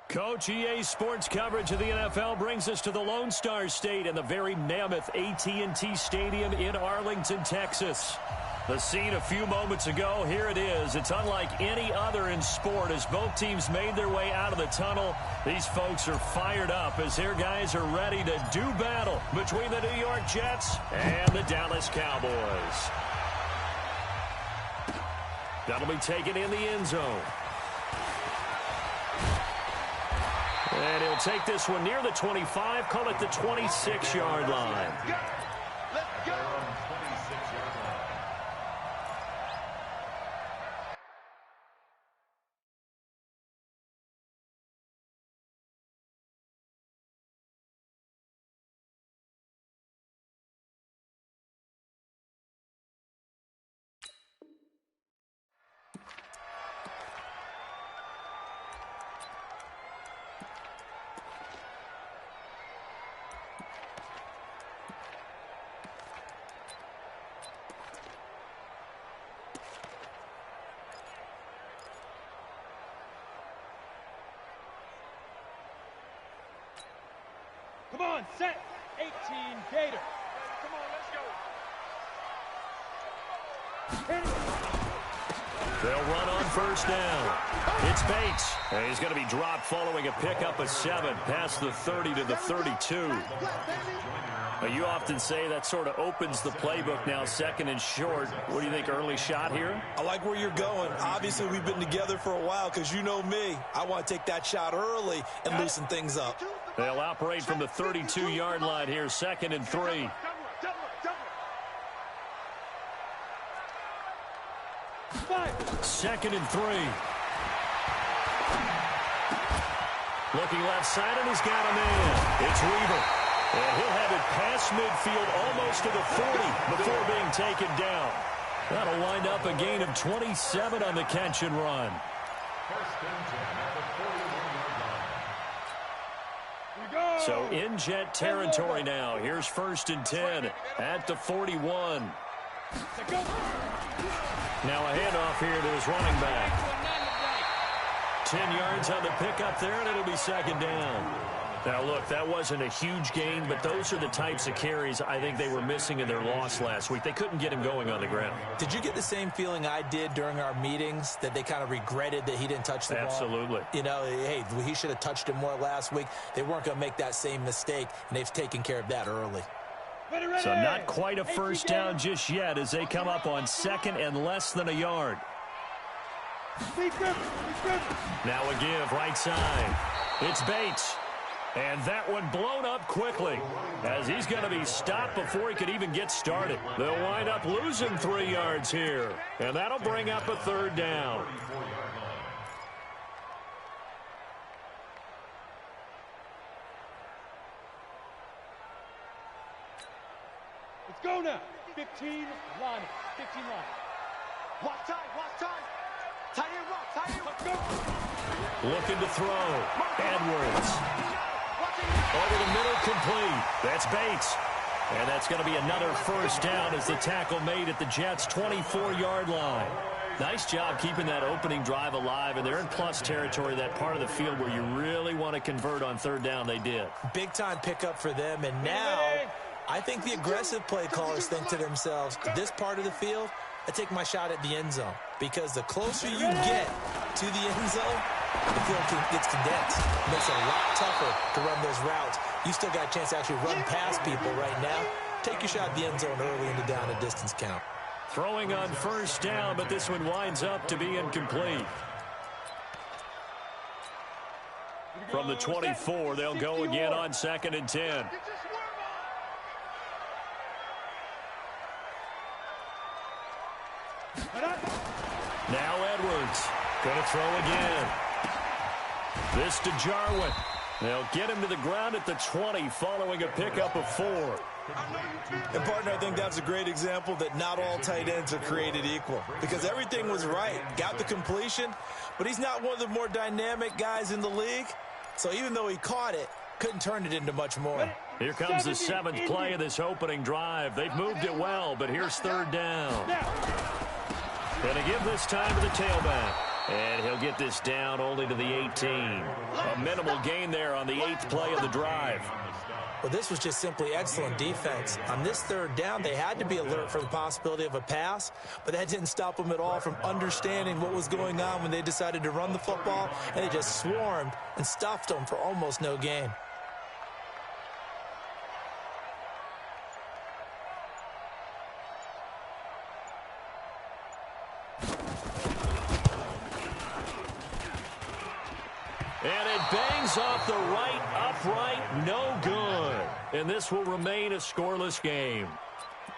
Coach, EA Sports coverage of the NFL brings us to the Lone Star State and the very mammoth AT&T Stadium in Arlington, Texas. The scene a few moments ago, here it is. It's unlike any other in sport as both teams made their way out of the tunnel. These folks are fired up as their guys are ready to do battle between the New York Jets and the Dallas Cowboys. That'll be taken in the end zone. And he'll take this one near the 25, call it the 26-yard line. Let's go. Come on, set. 18, Gator. Come on, let's go. They'll run on first down. It's Bates. And he's going to be dropped following a pickup of 7 past the 30 to the 32. You often say that sort of opens the playbook now, second and short. What do you think, early shot here? I like where you're going. Obviously, we've been together for a while because you know me. I want to take that shot early and loosen things up. They'll operate from the 32-yard line here, second and 3. Second and 3. Looking left side, and he's got him in. It's Weaver. And he'll have it past midfield almost to the 40 before being taken down. That'll wind up a gain of 27 on the catch and run. So in Jet territory now. Here's first and 10 at the 41. Now a handoff here to his running back. 10 yards on the pickup there, and it'll be second down. Now, look, that wasn't a huge gain, but those are the types of carries I think they were missing in their loss last week. They couldn't get him going on the ground. Did you get the same feeling I did during our meetings, that they kind of regretted that he didn't touch the ball? Absolutely. You know, hey, he should have touched it more last week. They weren't going to make that same mistake, and they've taken care of that early. So not quite a first down just yet as they come up on second and less than a yard. Now a give right side. It's Bates. And that one blown up quickly as he's going to be stopped before he could even get started. They'll wind up losing 3 yards here. And that'll bring up a third down. Let's go now. 15 line. 15 line. Watch time. Tight end rock. Let's go. Looking to throw. Edwards. Over the middle, complete. That's Bates. And that's going to be another first down as the tackle made at the Jets' 24-yard line. Nice job keeping that opening drive alive, and they're in plus territory, that part of the field where you really want to convert on third down. They did. Big-time pickup for them, and now I think the aggressive play callers think to themselves, this part of the field, I take my shot at the end zone, because the closer you get to the end zone, the field gets condensed. It makes it a lot tougher to run those routes. You still got a chance to actually run past people right now. Take your shot at the end zone early in the down and distance count. Throwing on first down, but this one winds up to be incomplete. From the 24, they'll go again on second and 10. Now Edwards going to throw again. This to Jarwin. They'll get him to the ground at the 20 following a pickup of 4. And, partner, I think that's a great example that not all tight ends are created equal, because everything was right. Got the completion, but he's not one of the more dynamic guys in the league. So even though he caught it, couldn't turn it into much more. Here comes the 7th play of this opening drive. They've moved it well, but here's third down. Going to give this time to the tailback. And he'll get this down only to the 18. A minimal gain there on the 8th play of the drive. Well, this was just simply excellent defense. On this third down, they had to be alert for the possibility of a pass, but that didn't stop them at all from understanding what was going on when they decided to run the football, and they just swarmed and stuffed them for almost no gain. And it bangs off the right upright, no good. And this will remain a scoreless game.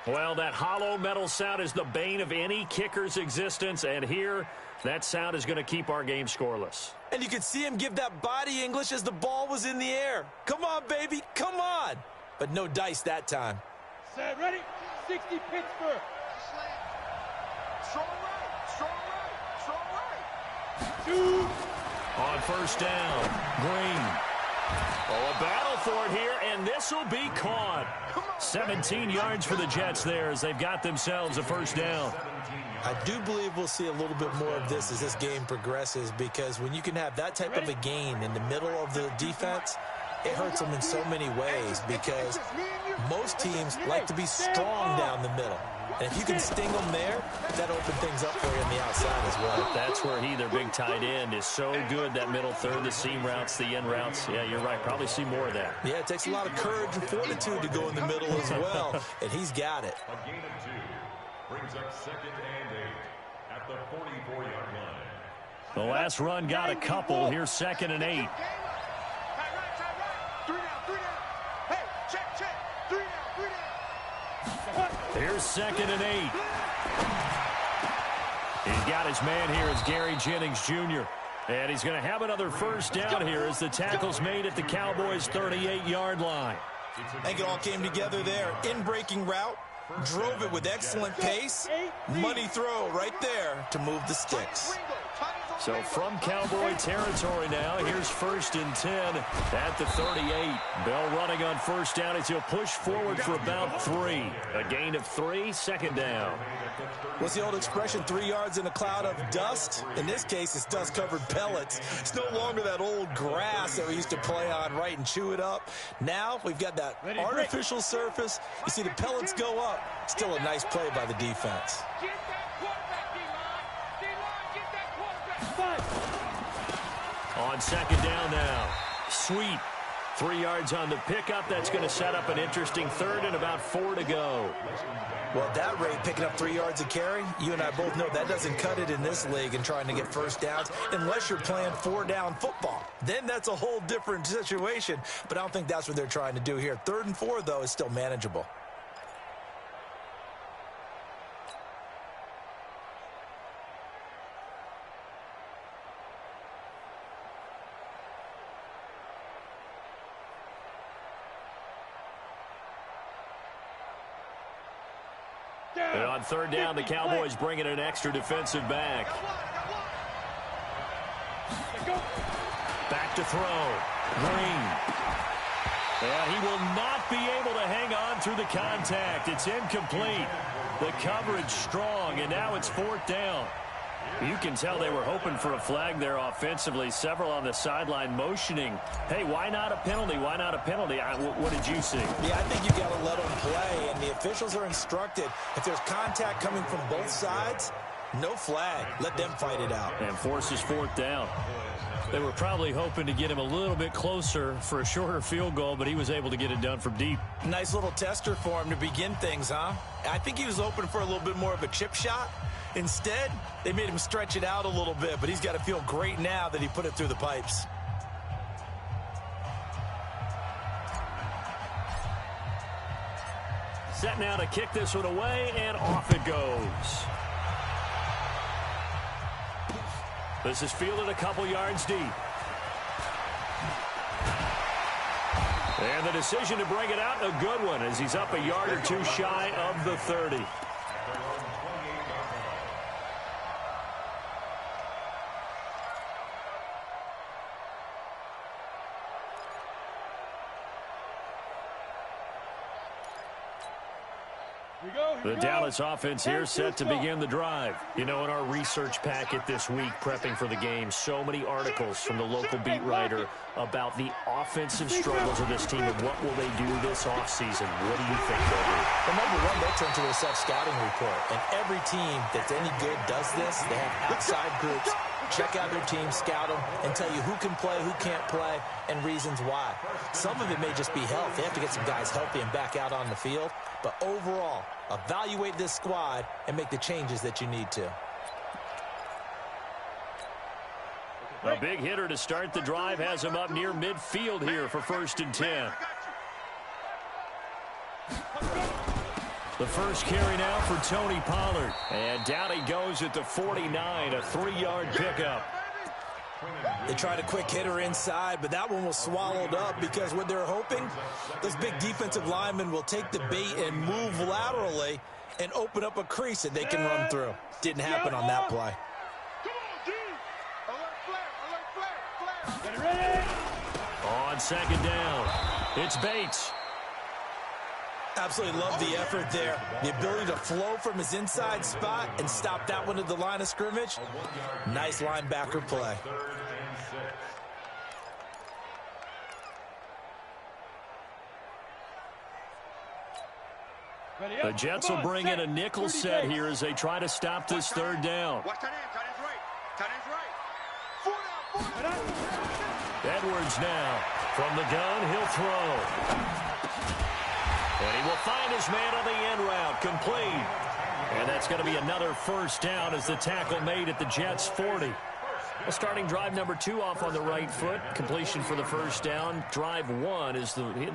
Well, that hollow metal sound is the bane of any kicker's existence, and here, that sound is going to keep our game scoreless. And you could see him give that body English as the ball was in the air. Come on, baby, come on. But no dice that time. Set, ready? 60 Pittsburgh. Strong right, strong right, strong right. Two. On first down, Green. Oh, a battle for it here, and this will be caught. 17 yards for the Jets there as they've got themselves a first down. I do believe we'll see a little bit more of this as this game progresses, because when you can have that type of a gain in the middle of the defense, it hurts them in so many ways, because most teams like to be strong down the middle. And if you can sting them there, that opens things up for you on the outside as well. That's where he, their big tight end, is so good, that middle third, the seam routes, the end routes. Yeah, you're right. Probably see more of that. Yeah, it takes a lot of courage and fortitude to go in the middle as well, and he's got it. A gain of 2 brings up 2nd and 8 at the 44-yard line. The last run got a couple. Here's 2nd and 8. Tight right, tight right. 3 down, 3 down. Hey, check, check. 3 down, 3 down. Here's 2nd and 8. He's got his man here. It's Gary Jennings Jr. And he's going to have another first down here as the tackle's made at the Cowboys' 38-yard line. I think it all came together there. In-breaking route, drove it with excellent pace. Money throw right there to move the sticks. So from Cowboy territory now, here's 1st and 10 at the 38. Bell running on first down as he'll push forward for about 3. A gain of 3, 2nd down. What's the old expression, 3 yards in a cloud of dust? In this case, it's dust-covered pellets. It's no longer that old grass that we used to play on, right, and chew it up. Now we've got that artificial surface. You see the pellets go up. Still a nice play by the defense. Get that quarterback, D-line. D-line, get that quarterback. On 2nd down now. Sweet. 3 yards on the pickup. That's going to set up an interesting 3rd and about 4 to go. Well, at that rate, picking up 3 yards a carry, you and I both know that doesn't cut it in this league and trying to get first downs unless you're playing 4-down football. Then that's a whole different situation, but I don't think that's what they're trying to do here. 3rd and 4, though, is still manageable. And on 3rd down, the Cowboys bringing an extra defensive back. Back to throw. Green. And he will not be able to hang on through the contact. It's incomplete. The coverage strong, and now it's 4th down. You can tell they were hoping for a flag there offensively. Several on the sideline motioning, hey, why not a penalty? Why not a penalty? What did you see? Yeah, I think you got to let them play, and the officials are instructed, if there's contact coming from both sides, no flag. Let them fight it out. And forces 4th down. They were probably hoping to get him a little bit closer for a shorter field goal, but he was able to get it done from deep. Nice little tester for him to begin things, huh? I think he was hoping for a little bit more of a chip shot. Instead, they made him stretch it out a little bit, but he's got to feel great now that he put it through the pipes. Set now to kick this one away, and off it goes. This is fielded a couple yards deep. And the decision to bring it out, a good one, as he's up a yard or 2 shy of the 30. The Dallas offense here set to begin the drive. You know, in our research packet this week, prepping for the game, so many articles from the local beat writer about the offensive struggles of this team and what will they do this offseason. What do you think they'll do? Well, number one, they'll turn to their self-scouting report. And every team that's any good does this. They have outside groups. Check out their team, scout them, and tell you who can play, who can't play, and reasons why. Some of it may just be health. They have to get some guys healthy and back out on the field. But overall, evaluate this squad and make the changes that you need to. A big hitter to start the drive has him up near midfield here for 1st and 10. The first carry now for Tony Pollard. And down he goes at the 49, a 3-yard pickup. They tried a quick hitter inside, but that one was swallowed up because what they're hoping, those big defensive linemen will take the bait and move laterally and open up a crease that they can run through. Didn't happen on that play. On 2nd down, it's Bates. Absolutely love the effort there. The ability to flow from his inside spot and stop that one at the line of scrimmage. Nice linebacker play. The Jets will bring in a nickel set here as they try to stop this 3rd down. Watch tight end. Tight end's right. Tight end's right. 4 down. Edwards now from the gun. He'll throw. And he will find his man on the end route, complete. And that's going to be another 1st down as the tackle made at the Jets' 40. Well, starting drive number 2 off on the right foot. Completion for the 1st down. Drive 1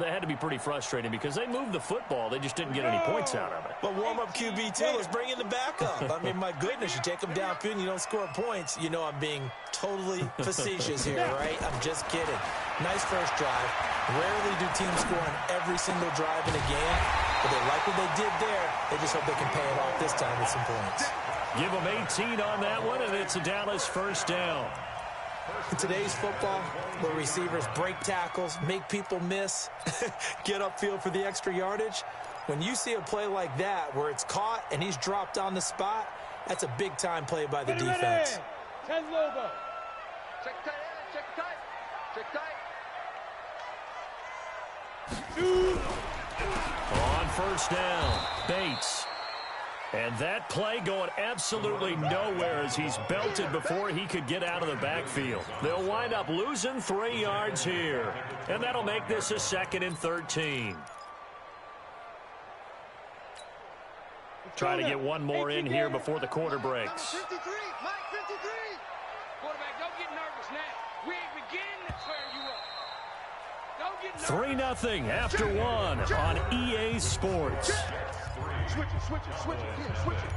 they had to be pretty frustrating because they moved the football. They just didn't get any points out of it. But warm-up QB2, let's bring in the backup. I mean, my goodness, you take them downfield and you don't score points. You know I'm being totally facetious here, right? I'm just kidding. Nice first drive. Rarely do teams score on every single drive in a game, but they like what they did there. They just hope they can pay it off this time with some points. Give them 18 on that one, and it's a Dallas 1st down. In today's football, where receivers break tackles, make people miss, get upfield for the extra yardage, when you see a play like that where it's caught and he's dropped on the spot, that's a big-time play by the defense. 10 logo. Check tight end. Check tight. Check tight. On 1st down, Bates. And that play going absolutely nowhere as he's belted before he could get out of the backfield. They'll wind up losing 3 yards here. And that'll make this a 2nd and 13. Try to get one more in here before the quarter breaks. 53. Mike, 53. Quarterback, don't get nervous now. We ain't beginning to tear you up. Don't get nervous. 3-0 after 1 on EA Sports. Switch it. Yeah, switch it.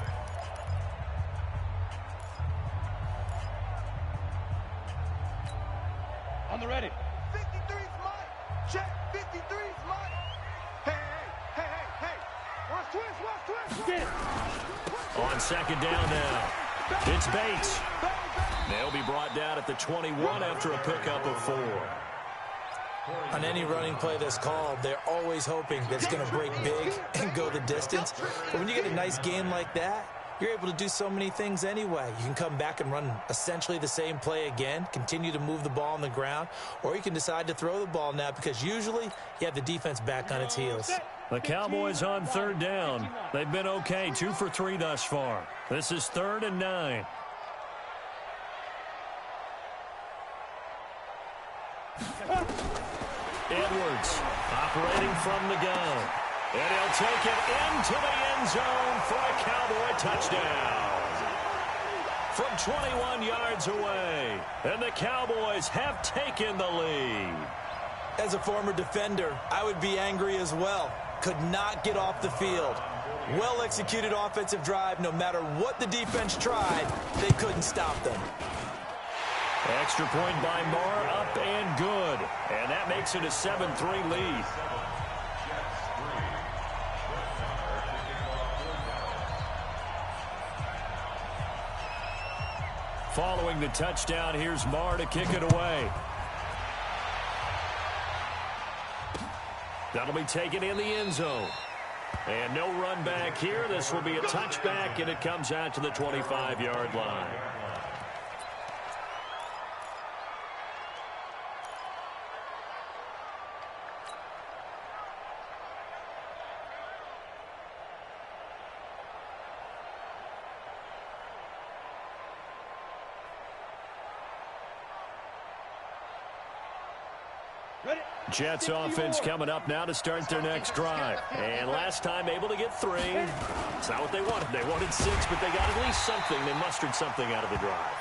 On the ready. 53's Mike. Check. 53's Mike. Hey. Watch twist. Get it. On 2nd down now, it's Bates. They'll be brought down at the 21 after a pickup of 4. On any running play that's called, they're always hoping that it's going to break big and go the distance. But when you get a nice game like that, you're able to do so many things anyway. You can come back and run essentially the same play again, continue to move the ball on the ground, or you can decide to throw the ball now because usually you have the defense back on its heels. The Cowboys on 3rd down. They've been okay, 2 for 3 thus far. This is 3rd and 9. Edwards operating from the gun. And he'll take it into the end zone for a Cowboy touchdown. From 21 yards away. And the Cowboys have taken the lead. As a former defender, I would be angry as well. Could not get off the field. Well-executed offensive drive. No matter what the defense tried, they couldn't stop them. Extra point by Marr, up and good. And that makes it a 7-3 lead. Following the touchdown, here's Marr to kick it away. That'll be taken in the end zone. And no run back here. This will be a touchback, and it comes out to the 25-yard line. Jets offense coming up now to start their next drive. And last time able to get 3. It's not what they wanted. They wanted 6, but they got at least something. They mustered something out of the drive.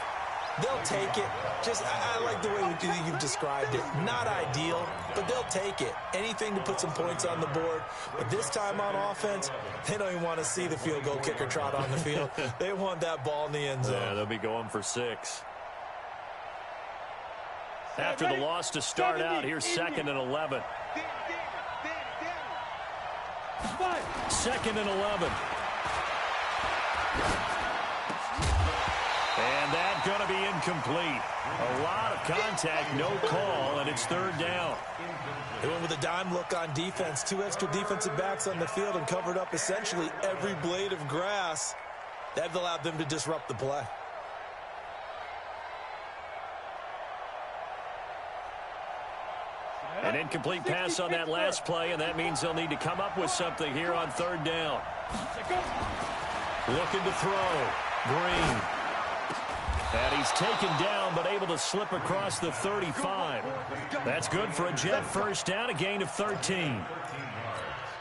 They'll take it. I like the way you've described it. Not ideal, but they'll take it. Anything to put some points on the board. But this time on offense, they don't even want to see the field goal kicker trot on the field. They want that ball in the end zone. Yeah, they'll be going for 6. After the loss to start out, here's 2nd and 11. 2nd and 11. And that's going to be incomplete. A lot of contact, no call, and it's 3rd down. They went with a dime look on defense. 2 extra defensive backs on the field and covered up essentially every blade of grass. That allowed them to disrupt the play. An incomplete pass on that last play, and that means they'll need to come up with something here on 3rd down. Looking to throw. Green. And he's taken down, but able to slip across the 35. That's good for a Jet first down, a gain of 13.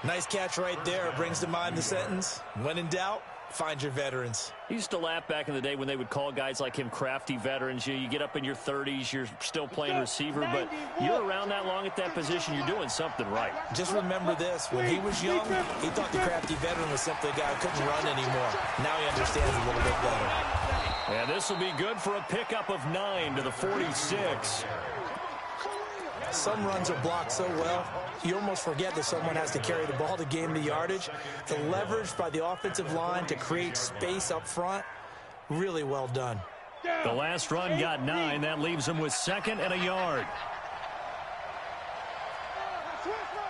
Nice catch right there. Brings to mind the sentence, when in doubt, find your veterans. I used to laugh back in the day when they would call guys like him crafty veterans. You get up in your 30s, you're still playing receiver, but you're around that long at that position, you're doing something right. Just remember this, when he was young, he thought the crafty veteran was simply a guy who couldn't run anymore. Now he understands a little bit better. And this will be good for a pickup of 9 to the 46. Some runs are blocked so well, you almost forget that someone has to carry the ball to gain the yardage. The leverage by the offensive line to create space up front, really well done. The last run got 9. That leaves them with 2nd and a yard.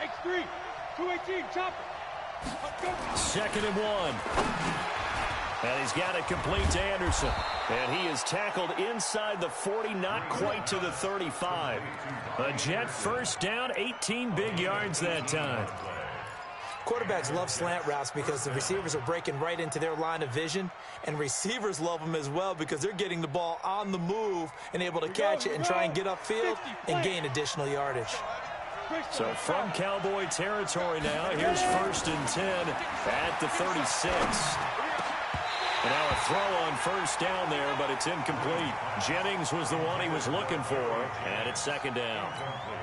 X3, 218, chop it. 2nd and 1. And he's got it complete to Anderson. And he is tackled inside the 40, not quite to the 35. A Jet first down, 18 big yards that time. Quarterbacks love slant routes because the receivers are breaking right into their line of vision, and receivers love them as well because they're getting the ball on the move and able to catch it and try and get upfield and gain additional yardage. So from Cowboy territory now, here's 1st and 10 at the 36. And now a throw on first down there, but it's incomplete. Jennings was the one he was looking for, and it's 2nd down.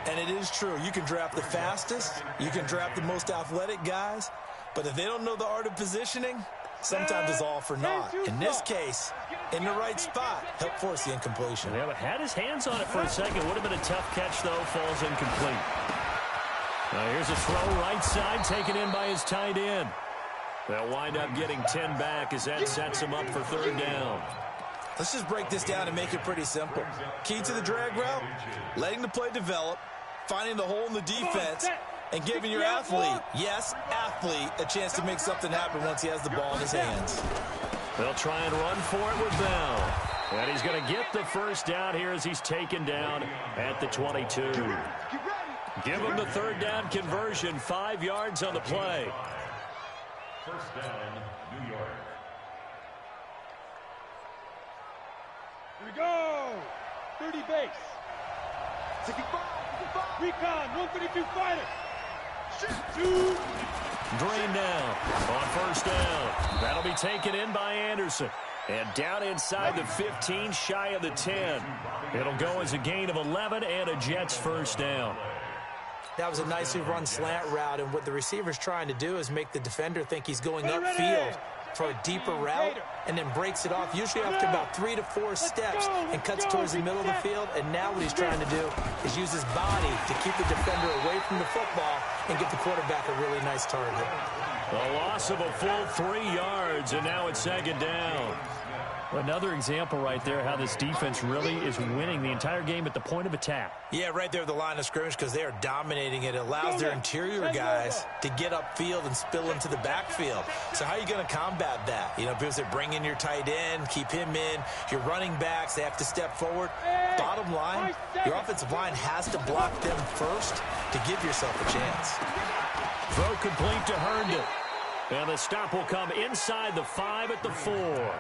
And it is true. You can draft the fastest, you can draft the most athletic guys, but if they don't know the art of positioning, sometimes it's all for naught. In this case, in the right spot, helped force the incompletion. Yeah, but had his hands on it for a second. Would have been a tough catch, though. Falls incomplete. Now here's a throw right side, taken in by his tight end. They'll wind up getting 10 back as that sets him up for 3rd down. Let's just break this down and make it pretty simple. Key to the drag route, letting the play develop, finding the hole in the defense, and giving your athlete, yes, athlete, a chance to make something happen once he has the ball in his hands. They'll try and run for it with Bell. And he's going to get the first down here as he's taken down at the 22. Give him the 3rd down conversion, 5 yards on the play. First down, New York. Here we go. 30 base. 65. Recon, 132 fighter. Shoot. 2. Green now on first down. That'll be taken in by Anderson. And down inside the 15, shy of the 10. It'll go as a gain of 11 and a Jets first down. That was a nicely run slant route, and what the receiver's trying to do is make the defender think he's going upfield for a deeper route and then breaks it off, usually after about 3 to 4 steps, and cuts towards the middle of the field. And now what he's trying to do is use his body to keep the defender away from the football and get the quarterback a really nice target. A loss of a full 3 yards, and now it's 2nd down. Another example right there how this defense really is winning the entire game at the point of attack. Yeah, right there at the line of scrimmage because they are dominating it. It allows their interior guys to get upfield and spill into the backfield. So how are you going to combat that? You know, people say bring in your tight end, keep him in. Your running backs, they have to step forward. Bottom line, your offensive line has to block them first to give yourself a chance. Throw complete to Herndon. And the stop will come inside the 5 at the 4.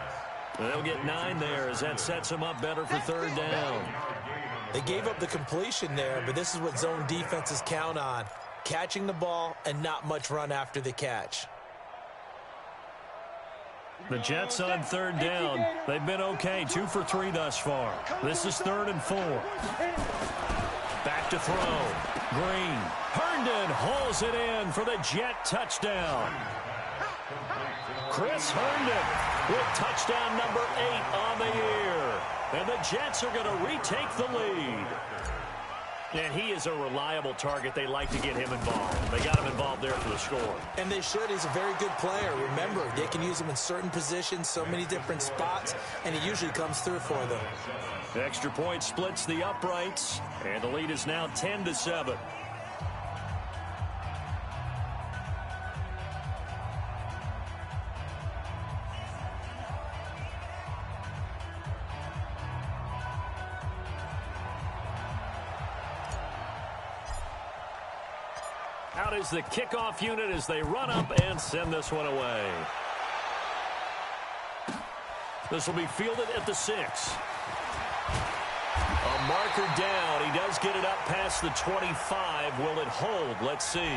They'll get 9 there as that sets them up better for third down. They gave up the completion there, but this is what zone defenses count on. Catching the ball and not much run after the catch. The Jets on third down. They've been okay, 2 for 3 thus far. This is 3rd and 4. Back to throw. Green. Herndon hauls it in for the Jet touchdown. Chris Herndon with touchdown number 8 on the year. And the Jets are going to retake the lead. And he is a reliable target. They like to get him involved. They got him involved there for the score. And they should. He's a very good player. Remember, they can use him in certain positions, so many different spots, and he usually comes through for them. The extra point splits the uprights, and the lead is now 10-7. Out is the kickoff unit as they run up and send this one away. This will be fielded at the 6. A marker down. He does get it up past the 25. Will it hold? Let's see.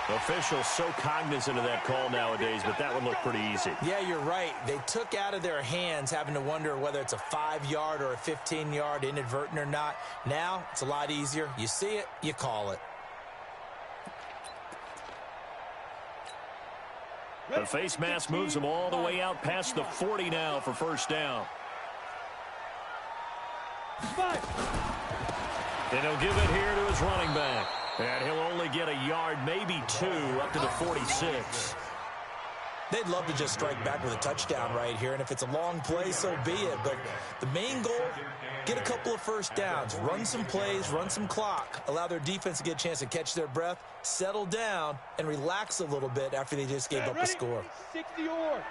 Officials so cognizant of that call nowadays, but that would look pretty easy. Yeah, you're right. They took out of their hands having to wonder whether it's a 5-yard or a 15-yard inadvertent or not. Now, it's a lot easier. You see it, you call it. The face mask moves him all the way out past the 40 now for first down. And he'll give it here to his running back. And he'll only get a yard, maybe 2, up to the 46. They'd love to just strike back with a touchdown right here, and if it's a long play, so be it. But the main goal, get a couple of first downs, run some plays, run some clock, allow their defense to get a chance to catch their breath, settle down, and relax a little bit after they just gave up a score. 60 yards.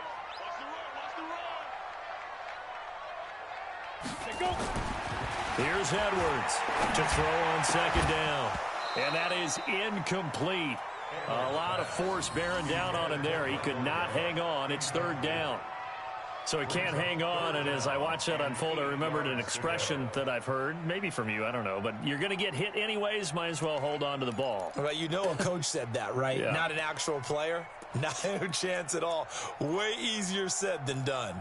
Go. Here's Edwards to throw on second down. And that is incomplete. A lot of force bearing down on him there. He could not hang on. It's third down. So he can't hang on, and as I watch that unfold, I remembered an expression that I've heard, maybe from you, I don't know, but you're going to get hit anyways, might as well hold on to the ball. Well, you know a coach said that, right? Yeah. Not an actual player. Not a chance at all. Way easier said than done.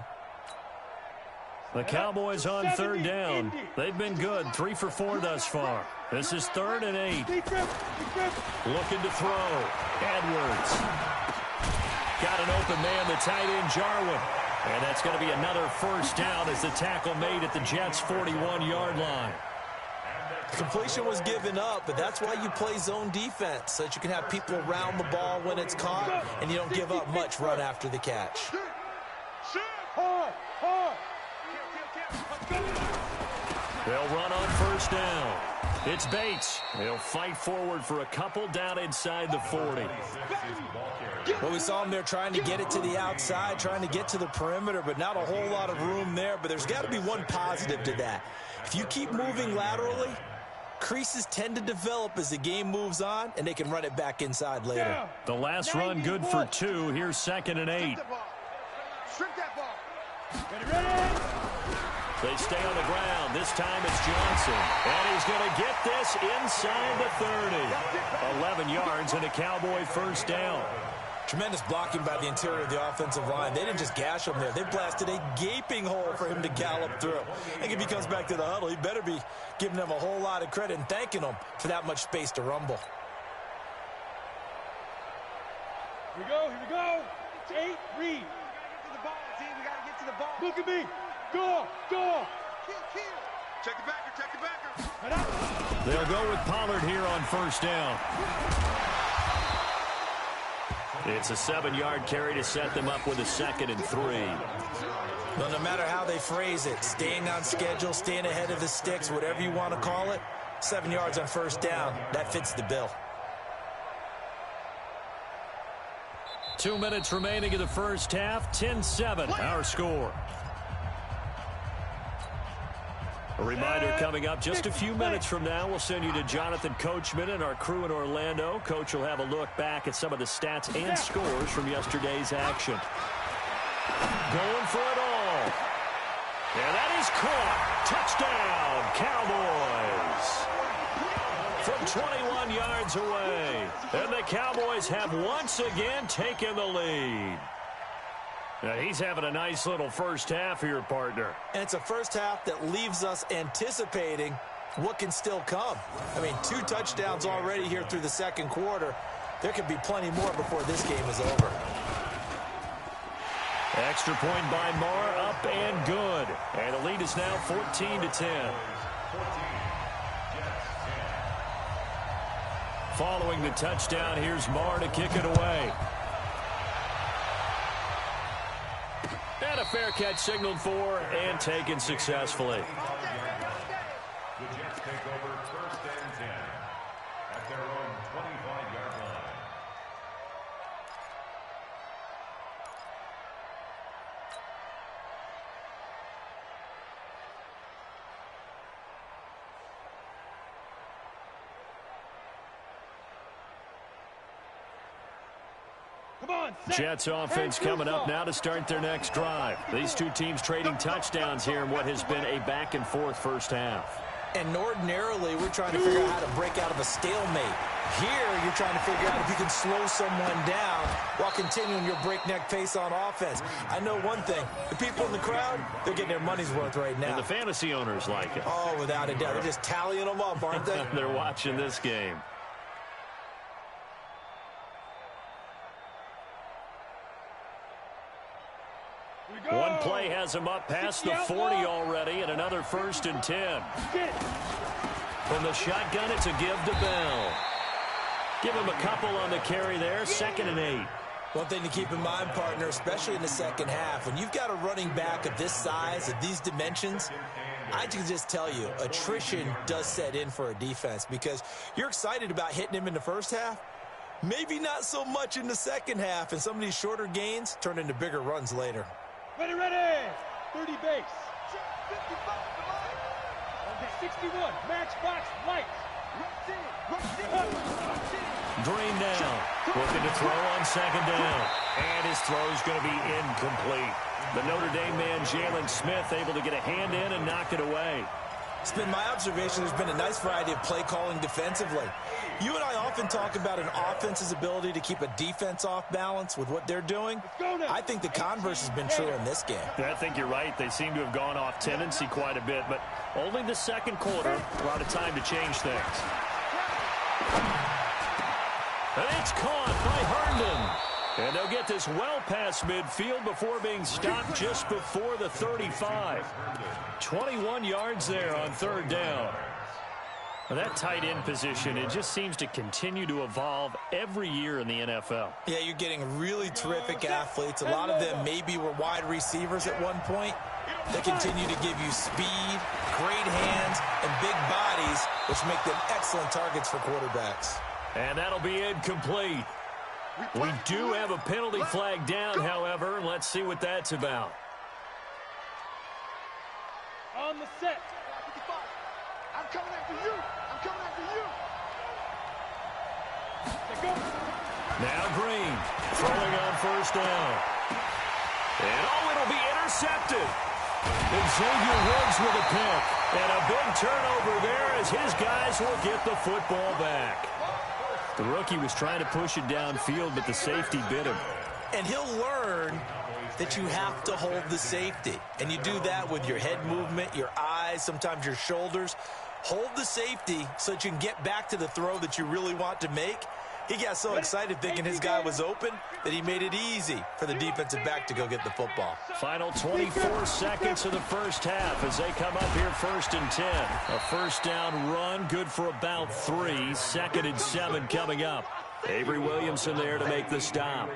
The Cowboys on third down. They've been good, 3 for 4 thus far. This is 3rd and 8. Looking to throw. Edwards. Got an open man, the tight end, Jarwin. And that's going to be another first down as the tackle made at the Jets' 41-yard line. Completion was given up, but that's why you play zone defense, so that you can have people around the ball when it's caught, and you don't give up much run after the catch. They'll run on first down. It's Bates. He'll fight forward for a couple down inside the 40. Well, we saw him there trying to get it to the outside, trying to get to the perimeter, but not a whole lot of room there. But there's got to be one positive to that. If you keep moving laterally, creases tend to develop as the game moves on, and they can run it back inside later. The last run good for 2. Here's 2nd and 8. Shrink that ball. Ready? They stay on the ground. This time it's Johnson. And he's going to get this inside the 30. 11 yards and a Cowboy first down. Tremendous blocking by the interior of the offensive line. They didn't just gash him there. They blasted a gaping hole for him to gallop through. I think if he comes back to the huddle, he better be giving them a whole lot of credit and thanking them for that much space to rumble. Here we go. Here we go. 8, read. Get to the ball, team. We got to get to the ball. Look at me. Go. Go. Kill. Check the backer. Check the backer. They'll go with Pollard here on first down. It's a 7-yard carry to set them up with a 2nd and 3. Well, no matter how they phrase it, staying on schedule, staying ahead of the sticks, whatever you want to call it, 7 yards on first down, that fits the bill. 2 minutes remaining in the first half, 10-7, our score. A reminder coming up just a few minutes from now, we'll send you to Jonathan Coachman and our crew in Orlando. Coach will have a look back at some of the stats and scores from yesterday's action. Going for it all. And that is caught. Touchdown, Cowboys. From 21 yards away. And the Cowboys have once again taken the lead. Now he's having a nice little first half here, partner. And it's a first half that leaves us anticipating what can still come. I mean, 2 touchdowns already here through the second quarter. There could be plenty more before this game is over. Extra point by Marr, up and good. And the lead is now 14-10. Following the touchdown, here's Marr to kick it away. And a fair catch signaled for and taken successfully. The Jets take over 1st and 10 at their own 25-yard line. Jets offense coming up now to start their next drive. These two teams trading touchdowns here in what has been a back-and-forth first half. And ordinarily, we're trying to figure out how to break out of a stalemate. Here, you're trying to figure out if you can slow someone down while continuing your breakneck pace on offense. I know one thing. The people in the crowd, they're getting their money's worth right now. And the fantasy owners like it. Oh, without a doubt. They're just tallying them up, aren't they? They're watching this game. One play has him up past the 40 already, and another 1st and 10. From the shotgun, it's a give to Bell. Give him a couple on the carry there, 2nd and 8. One thing to keep in mind, partner, especially in the second half, when you've got a running back of this size, of these dimensions, I can just tell you, attrition does set in for a defense because you're excited about hitting him in the first half. Maybe not so much in the second half, and some of these shorter gains turn into bigger runs later. Ready, 30 base. 61, matchbox light. Green down, looking to throw on 2nd down. And his throw is going to be incomplete. The Notre Dame man, Jalen Smith, able to get a hand in and knock it away. It's been my observation there's been a nice variety of play calling defensively. You and I often talk about an offense's ability to keep a defense off balance with what they're doing. I think the converse has been true in this game. I think you're right. They seem to have gone off tendency quite a bit, but only the second quarter, a lot of time to change things. And it's caught by Herndon. And they'll get this well past midfield before being stopped just before the 35. 21 yards there on 3rd down. Well, that tight end position, it just seems to continue to evolve every year in the NFL. Yeah, you're getting really terrific athletes. A lot of them maybe were wide receivers at one point. They continue to give you speed, great hands, and big bodies, which make them excellent targets for quarterbacks. And that'll be incomplete. We do have a penalty flag down, however. Let's see what that's about. On the set. I'm coming after you. I'm coming after you. Now Green throwing on 1st down. And it'll be intercepted. Xavier Woods with a pick. And a big turnover there as his guys will get the football back. The rookie was trying to push it downfield, but the safety bit him. And he'll learn that you have to hold the safety. And you do that with your head movement, your eyes, sometimes your shoulders. Hold the safety so that you can get back to the throw that you really want to make. He got so excited thinking his guy was open that he made it easy for the defensive back to go get the football. Final 24 seconds of the first half as they come up here 1st and 10. A 1st down run, good for about 3. 2nd and 7 coming up. Avery Williamson there to make the stop.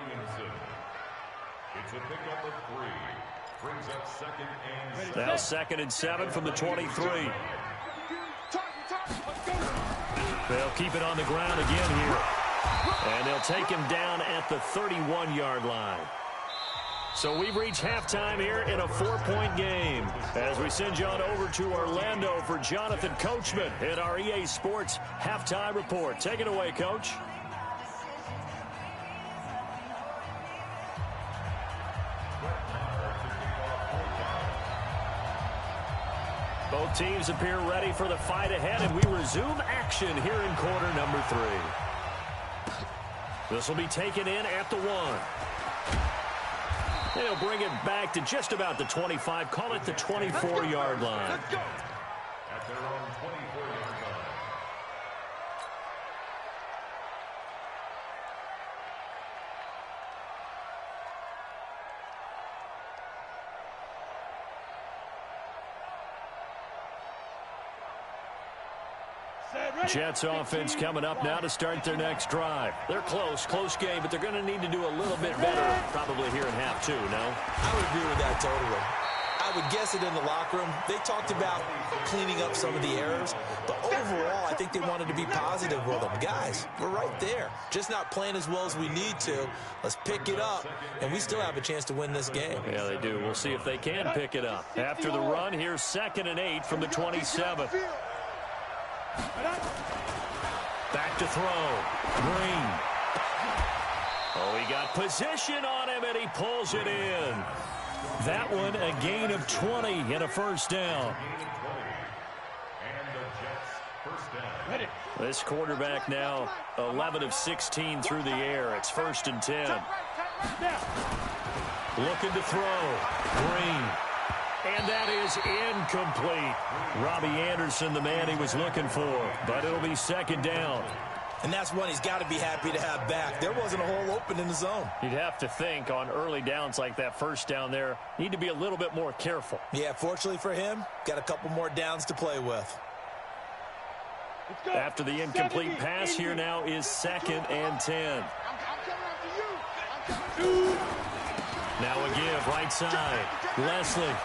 It's a pickup of 3. Brings up second and 7. Now 2nd and 7 from the 23. They'll keep it on the ground again here. And they'll take him down at the 31-yard line. So we've reached halftime here in a 4-point game. As we send you on over to Orlando for Jonathan Coachman in our EA Sports Halftime Report. Take it away, Coach. Both teams appear ready for the fight ahead, and we resume action here in quarter number 3. This will be taken in at the 1. They'll bring it back to just about the 25, call it the 24-yard line. At their own 24-yard line. Jets offense coming up now to start their next drive. They're close game, but they're going to need to do a little bit better probably here in half 2, no? I would agree with that totally. I would guess it in the locker room. They talked about cleaning up some of the errors, but overall, I think they wanted to be positive with them. Guys, we're right there. Just not playing as well as we need to. Let's pick it up, and we still have a chance to win this game. Yeah, they do. We'll see if they can pick it up. After the run, here's 2nd and 8 from the 27. Back to throw. Green. Oh, he got position on him, and he pulls it in. That one, a gain of 20 and a first down. This quarterback now 11 of 16 through the air. It's 1st and 10. Looking to throw. Green. And that is incomplete. Robbie Anderson, the man he was looking for. But it'll be 2nd down. And that's one he's got to be happy to have back. There wasn't a hole open in the zone. You'd have to think on early downs like that first down there, need to be a little bit more careful. Yeah, fortunately for him, got a couple more downs to play with. After the incomplete pass, here now is 2nd and 10. Now a give, right side. Leslie.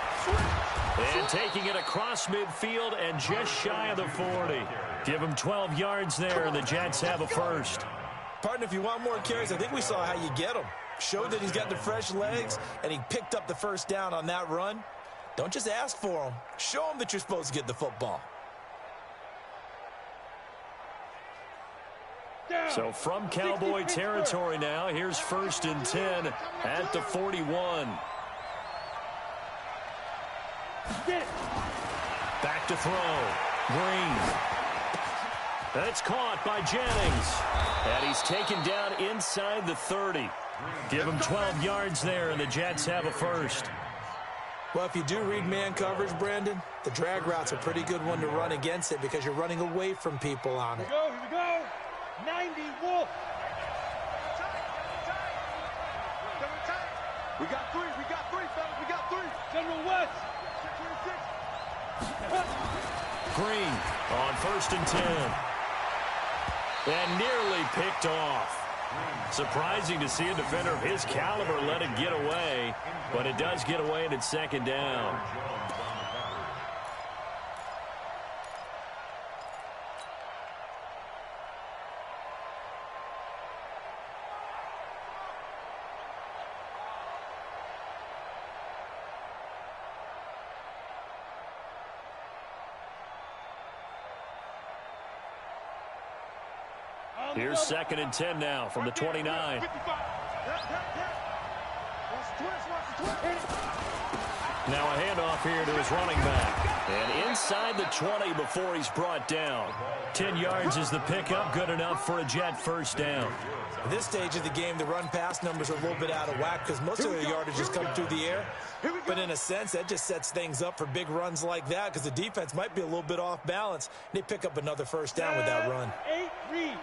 And taking it across midfield and just shy of the 40. Give him 12 yards there, and the Jets have a first. Partner, if you want more carries, I think we saw how you get him. Showed that he's got the fresh legs, and he picked up the first down on that run. Don't just ask for him. Show him that you're supposed to get the football. So from Cowboy territory now, here's 1st and 10 at the 41. Back to throw. Green. That's caught by Jennings. And he's taken down inside the 30. Give him 12 yards there, and the Jets have a first. Well, if you do read man coverage, Brandon, the drag route's a pretty good one to run against it because you're running away from people on it. Here we go. 90 Wolf. We got 3, fellas. We got 3. General West. Green on 1st and 10. And nearly picked off. Surprising to see a defender of his caliber let it get away, but it does get away and it's 2nd down. Here's 2nd and 10 now from the 29. Now a handoff here to his running back. And inside the 20 before he's brought down. 10 yards is the pickup, good enough for a Jet first down. At this stage of the game, the run-pass numbers are a little bit out of whack because most of their yardage has come through the air. But in a sense, that just sets things up for big runs like that because the defense might be a little bit off balance. They pick up another first down with that run. 8 read.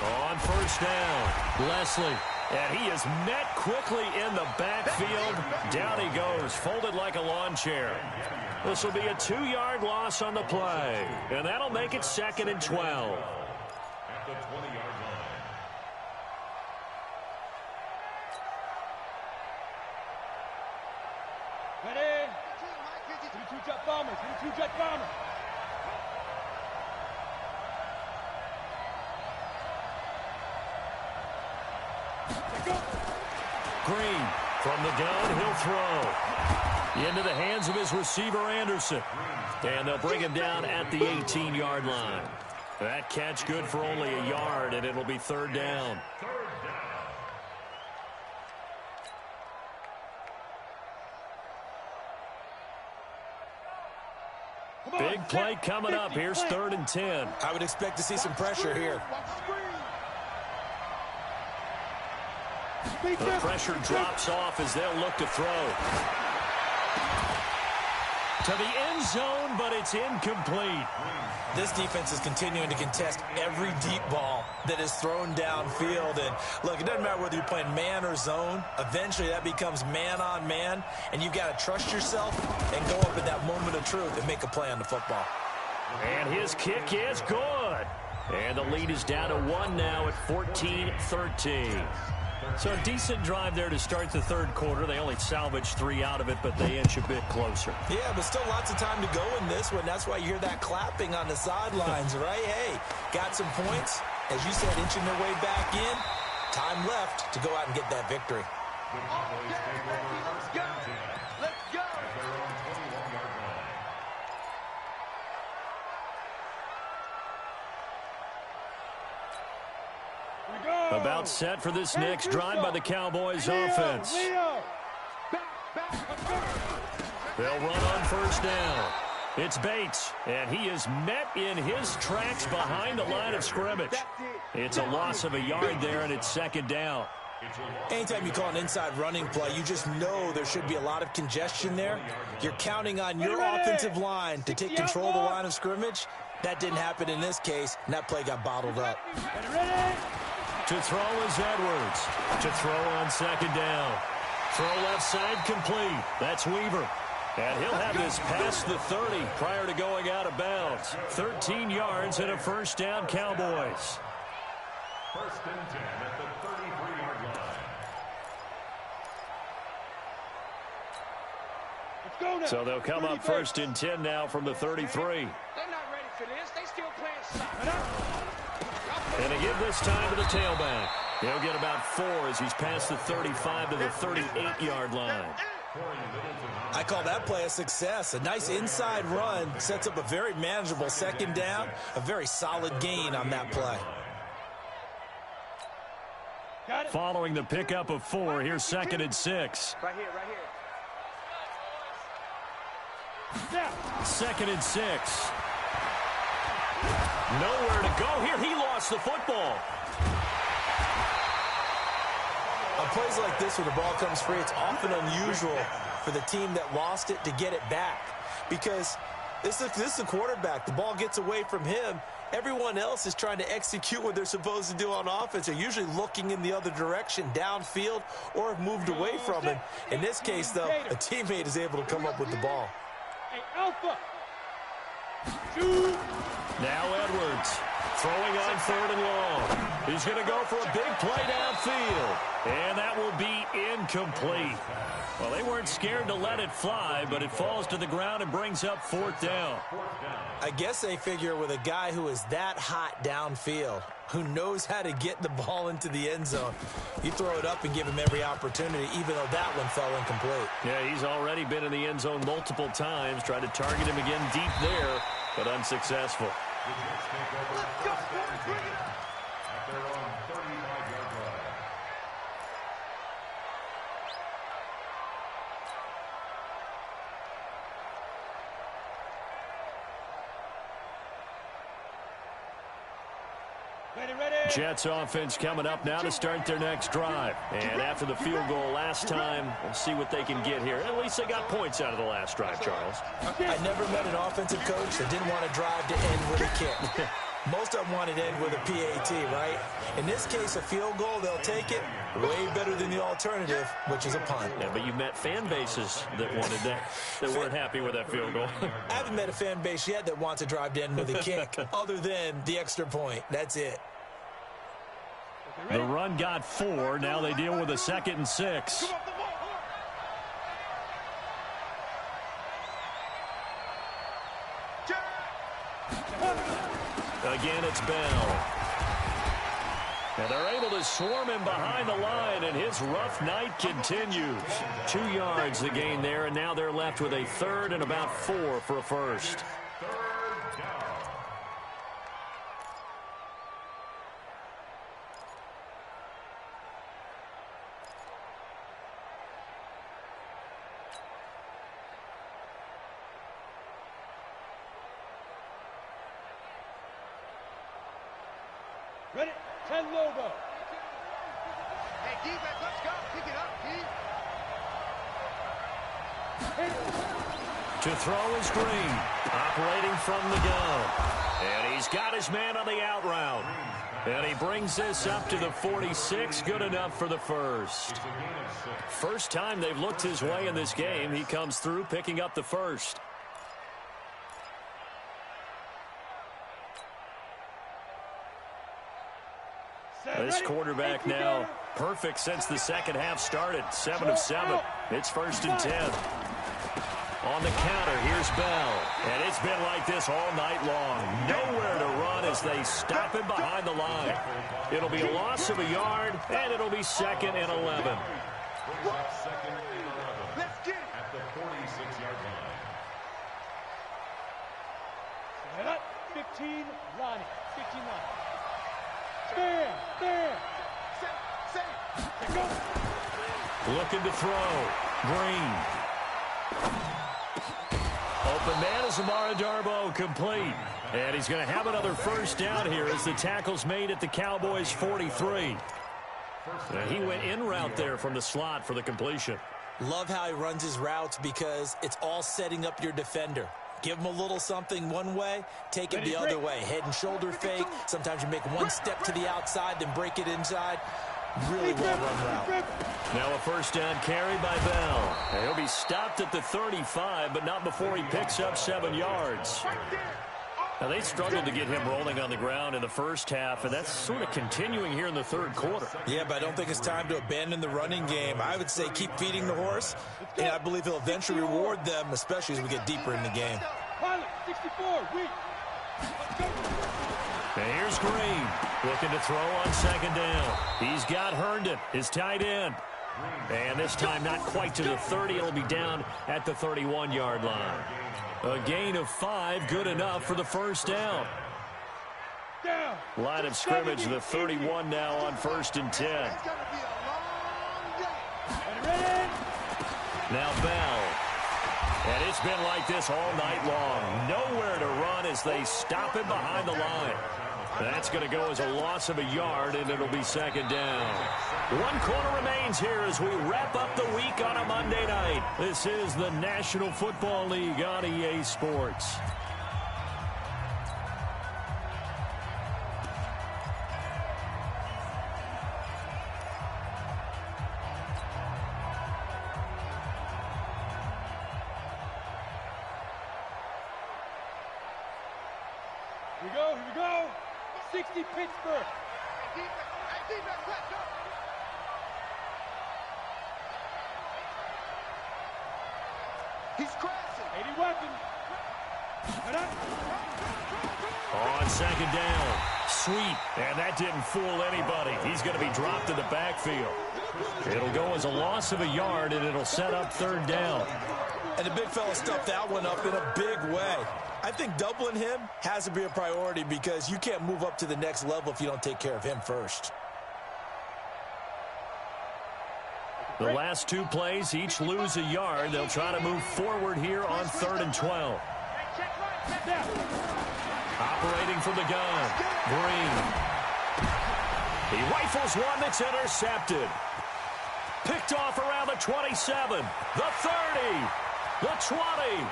On 1st down, Leslie. And he is met quickly in the backfield. Down he goes, folded like a lawn chair. This will be a 2-yard loss on the play. And that'll make it 2nd and 12. At the 20-yard line. Ready? 32 jet bombers. 32 jet bombers. Green from the gun, he'll throw. Into the hands of his receiver, Anderson. And they'll bring him down at the 18-yard line. That catch good for only a yard, and it'll be 3rd down. Big play coming up. Here's 3rd and 10. I would expect to see some pressure here. The pressure drops off as they'll look to throw. To the end zone, but it's incomplete. This defense is continuing to contest every deep ball that is thrown downfield. And look, it doesn't matter whether you're playing man or zone. Eventually, that becomes man on man, and you've got to trust yourself and go up at that moment of truth and make a play on the football. And his kick is good. And the lead is down to 1 now at 14-13. So a decent drive there to start the 3rd quarter. They only salvaged 3 out of it, but they inch a bit closer. Yeah, but still lots of time to go in this one. That's why you hear that clapping on the sidelines, right? Hey, got some points. As you said, inching their way back in. Time left to go out and get that victory. Let's go. Let's go. At their own 21-yard line. About set for this next drive by the Cowboys offense. They'll run on 1st down. It's Bates, and he is met in his tracks behind the line of scrimmage. It's a loss of a yard there, and it's 2nd down. Anytime you call an inside running play, you just know there should be a lot of congestion there. You're counting on your offensive line to take control of the line of scrimmage. That didn't happen in this case, and that play got bottled up. To throw is Edwards. To throw on 2nd down. Throw left side complete. That's Weaver. And he'll have this past the 30 prior to going out of bounds. 13 yards and a 1st down, Cowboys. 1st and 10 at the 33-yard line. So they'll come up 1st and 10 now from the 33. They're not ready for this. They still playing soccer. And they give this time to the tailback. He'll get about 4 as he's past the 35 to the 38-yard line. I call that play a success. A nice inside run sets up a very manageable 2nd down. A very solid gain on that play. Following the pickup of 4, here's 2nd and 6. Right here, right here. 2nd and 6. Nowhere to go here. He lost the football. On plays like this where the ball comes free, it's often unusual for the team that lost it to get it back. Because this is the quarterback. The ball gets away from him. Everyone else is trying to execute what they're supposed to do on offense. They're usually looking in the other direction, downfield, or have moved away from him. In this case, though, a teammate is able to come up with the ball. Alpha. Now Edwards throwing on 3rd and long. He's going to go for a big play downfield. And that will be incomplete. Well, they weren't scared to let it fly, but it falls to the ground and brings up 4th down. I guess they figure with a guy who is that hot downfield, who knows how to get the ball into the end zone, you throw it up and give him every opportunity, even though that one fell incomplete. Yeah, he's already been in the end zone multiple times, tried to target him again deep there, but unsuccessful. Let's go, at their own 35-yard line. Jets offense coming up now to start their next drive. And after the field goal last time, we'll see what they can get here. At least they got points out of the last drive, Charles. I never met an offensive coach that didn't want to drive to end with a kick. Most of them want it in with a PAT, right? In this case, a field goal, they'll take it. Way better than the alternative, which is a punt. Yeah, but you met fan bases that wanted that weren't happy with that field goal. I haven't met a fan base yet that wants to drive in with a kick other than the extra point. That's it. The run got 4. Now they deal with a 2nd and 6. Again, it's Bell. And they're able to swarm him behind the line, and his rough night continues. 2 yards the gain there, and now they're left with a 3rd and about 4 for a first. Ready? 10 logo. Hey, defense, let's go. Pick it up, D. To throw is Green, operating from the gun. And he's got his man on the out route. And he brings this up to the 46, good enough for the first. First time they've looked his way in this game, he comes through picking up the first. This quarterback now perfect since the second half started. 7 of 7. It's 1st and 10. On the counter, here's Bell. And it's been like this all night long. Nowhere to run as they stop him behind the line. It'll be a loss of a yard, and it'll be 2nd and 11. Let's get it. At the 46-yard line. Set up. 15 line. 15 line. Stand. Go. Looking to throw. Green. Open man is Amara Darboh, complete. And he's going to have another first down here as the tackle's made at the Cowboys' 43. He went in route there from the slot for the completion. Love how he runs his routes because it's all setting up your defender. Give him a little something one way, take it the other way. Head and shoulder fake. Sometimes you make one step to the outside, then break it inside. Really well-run route. Now a first down carry by Bell. And he'll be stopped at the 35, but not before he picks up 7 yards. Now, they struggled to get him rolling on the ground in the first half, and that's sort of continuing here in the third quarter. Yeah, but I don't think it's time to abandon the running game. I would say keep feeding the horse, and I believe he'll eventually reward them, especially as we get deeper in the game. Pilot, 64, weak. And here's Green, looking to throw on second down. He's got Herndon, his tight end. And this time not quite to the 30. It'll be down at the 31-yard line. A gain of 5, good enough for the first down. Line of scrimmage, the 31 now on 1st and 10. Now Bell. And it's been like this all night long. Nowhere to run as they stop him behind the line. That's going to go as a loss of a yard, and it'll be second down. 1 quarter remains here as we wrap up the week on a Monday night. This is the National Football League on EA Sports. Here we go. 60 Pittsburgh. Hey, defense, let's go. He's crashing. 80 weapons. On second down, sweep, and that didn't fool anybody. He's going to be dropped in the backfield. It'll go as a loss of a yard, and it'll set up third down. And the big fella stuffed that one up in a big way. I think doubling him has to be a priority because you can't move up to the next level if you don't take care of him first. The last 2 plays each lose a yard. They'll try to move forward here on 3rd and 12. Operating from the gun, Green. He rifles one that's intercepted. Picked off around the 27, the 30, the 20.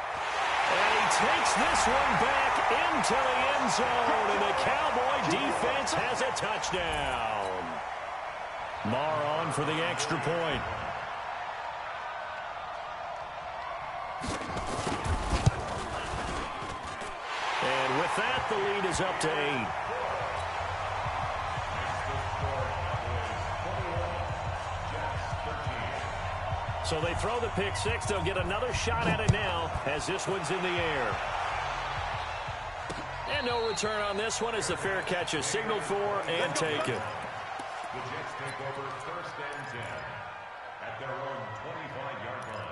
And he takes this one back into the end zone, and the Cowboy defense has a touchdown. Marr on for the extra point. And with that, the lead is up to 8. So they throw the pick six. They'll get another shot at it now as this one's in the air. And no return on this one as the fair catch is signaled for and taken. The Jets take over first and 10 at their own 25-yard line.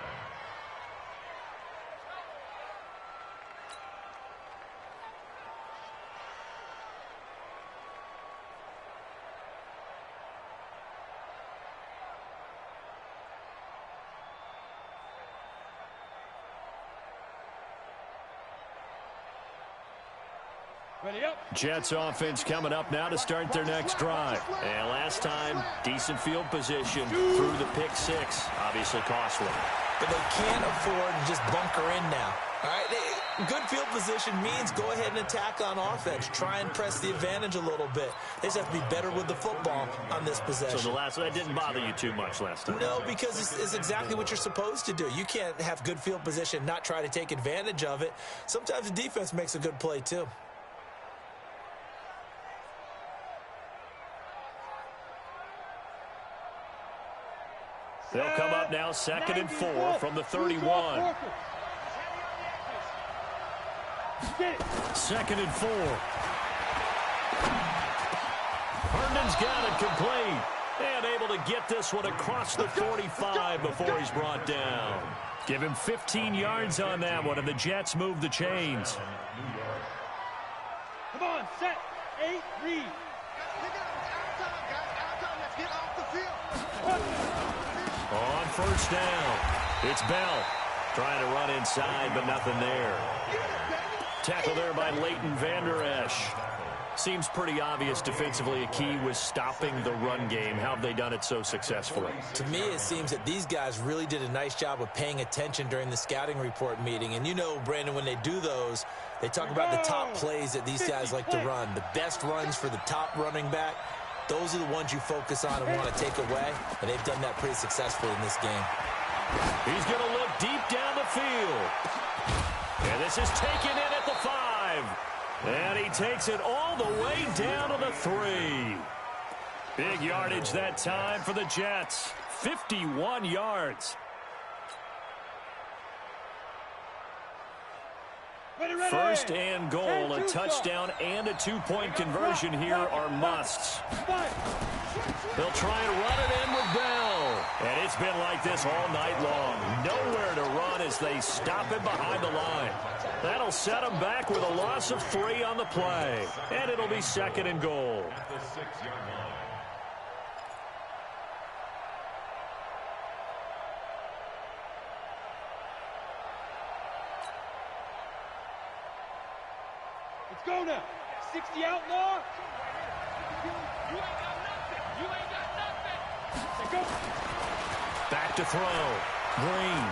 Ready up. Jets offense coming up now to start their next drive. And last time, decent field position through the pick six. Obviously costly. But they can't afford to just bunker in now. All right, good field position means go ahead and attack on offense. Try and press the advantage a little bit. They just have to be better with the football on this possession. So the last one, that didn't bother you too much last time? No, because it's exactly what you're supposed to do. You can't have good field position, not try to take advantage of it. Sometimes the defense makes a good play, too. They'll come up now, 2nd and 4 from the 31. 2nd and 4. Herndon's got it complete. And able to get this one across the 45 before he's brought down. Give him 15 yards on that one, and the Jets move the chains. Come on, set, 8, read. On first down, it's Bell. Trying to run inside, but nothing there. Tackle there by Leighton Vander Esch. Seems pretty obvious defensively a key was stopping the run game. How have they done it so successfully? To me, it seems that these guys really did a nice job of paying attention during the scouting report meeting. And you know, Brandon, when they do those, they talk about the top plays that these guys like to run. The best runs for the top running back. Those are the ones you focus on and want to take away, and they've done that pretty successfully in this game. He's going to look deep down the field. And this is taken in at the 5. And he takes it all the way down to the 3. Big yardage that time for the Jets. 51 yards. First and goal, a touchdown and a 2-point conversion here are musts. They'll try and run it in with Bell. And it's been like this all night long. Nowhere to run as they stop him behind the line. That'll set him back with a loss of 3 on the play. And it'll be 2nd and goal. At the 6-yard line. Let's go now. 60 outlaw. You ain't got nothing. You ain't got nothing. Say go. Back to throw. Green.